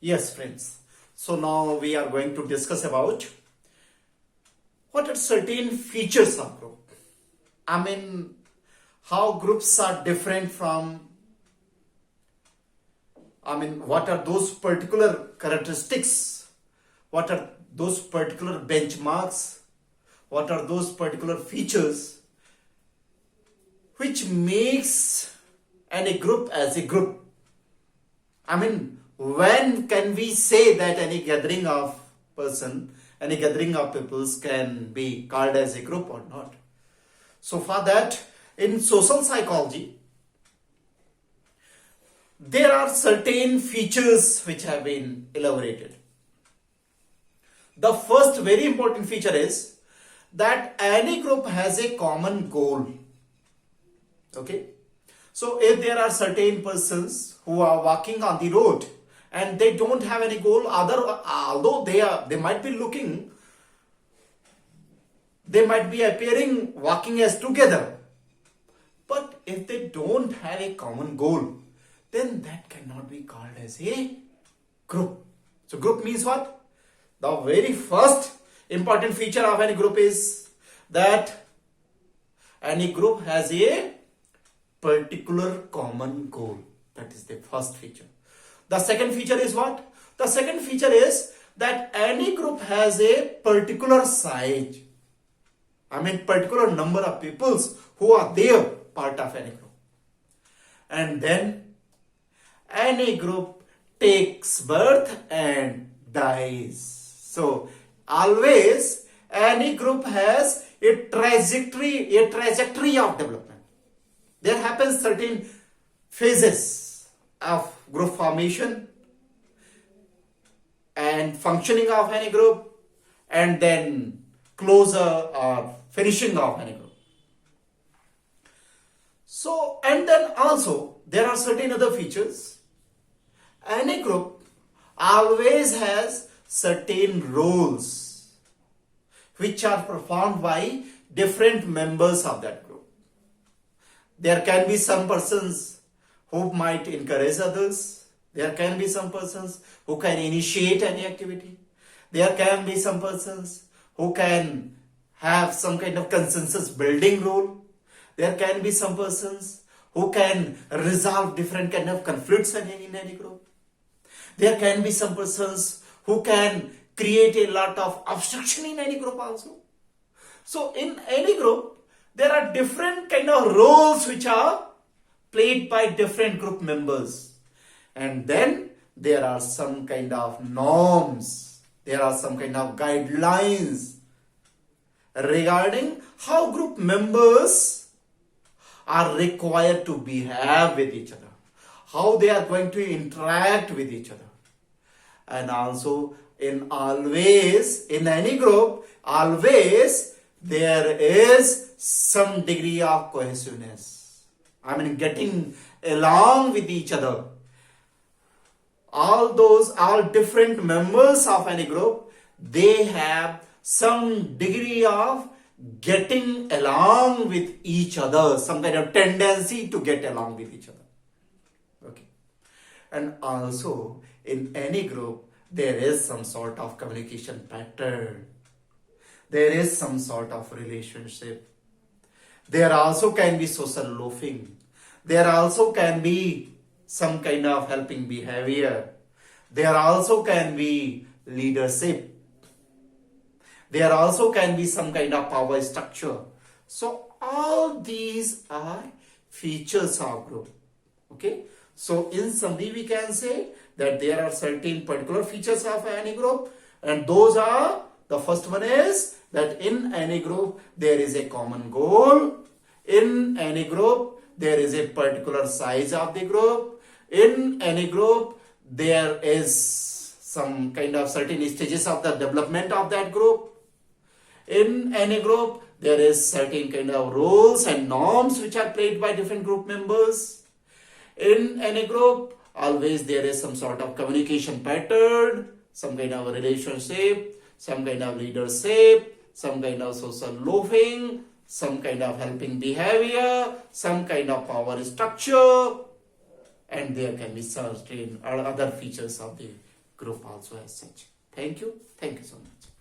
Yes, friends. So now we are going to discuss about what are certain features of group. I mean, how groups are different from, what are those particular characteristics? What are those particular benchmarks? What are those particular features which makes any group as a group? When can we say that any gathering of any gathering of peoples can be called as a group or not? So for that, in social psychology, there are certain features which have been elaborated. The first very important feature is that any group has a common goal. Okay? So if there are certain persons who are walking on the road and they don't have any goal, although they might be looking, they might be appearing walking as together, but if they don't have a common goal, then that cannot be called as a group. So group means what? The very first important feature of any group is that any group has a particular common goal. That is the first feature. The second feature is what? The second feature is that any group has a particular size. Particular number of peoples who are there, part of any group. And then any group takes birth and dies. So always any group has a trajectory of development. There happens certain phases of group formation and functioning of any group, and then closure or finishing of any group. So, and then also there are certain other features. Any group always has certain roles which are performed by different members of that group. There can be some persons who might encourage others. There can be some persons who can initiate any activity. There can be some persons who can have some kind of consensus building role. There can be some persons who can resolve different kind of conflicts in any group. There can be some persons who can create a lot of obstruction in any group also. So in any group, there are different kind of roles which are played by different group members. And then there are some kind of norms. There are some kind of guidelines regarding how group members are required to behave with each other, how they are going to interact with each other. And also in any group, always there is some degree of cohesiveness. Getting along with each other. All different members of any group, they have some degree of getting along with each other, some kind of tendency to get along with each other. Okay. And also in any group, there is some sort of communication pattern. There is some sort of relationship. There also can be social loafing. There also can be some kind of helping behavior. There also can be leadership. There also can be some kind of power structure. So all these are features of group. Okay. So in summary, we can say that there are certain particular features of any group, and those are, the first one is that in any group there is a common goal. In any group there is a particular size of the group. In any group there is some kind of certain stages of the development of that group. In any group there is certain kind of roles and norms which are played by different group members. In any group, always there is some sort of communication pattern, some kind of relationship, some kind of leadership, some kind of social loafing, some kind of helping behavior, some kind of power structure, and there can be certain other features of the group also as such. Thank you so much.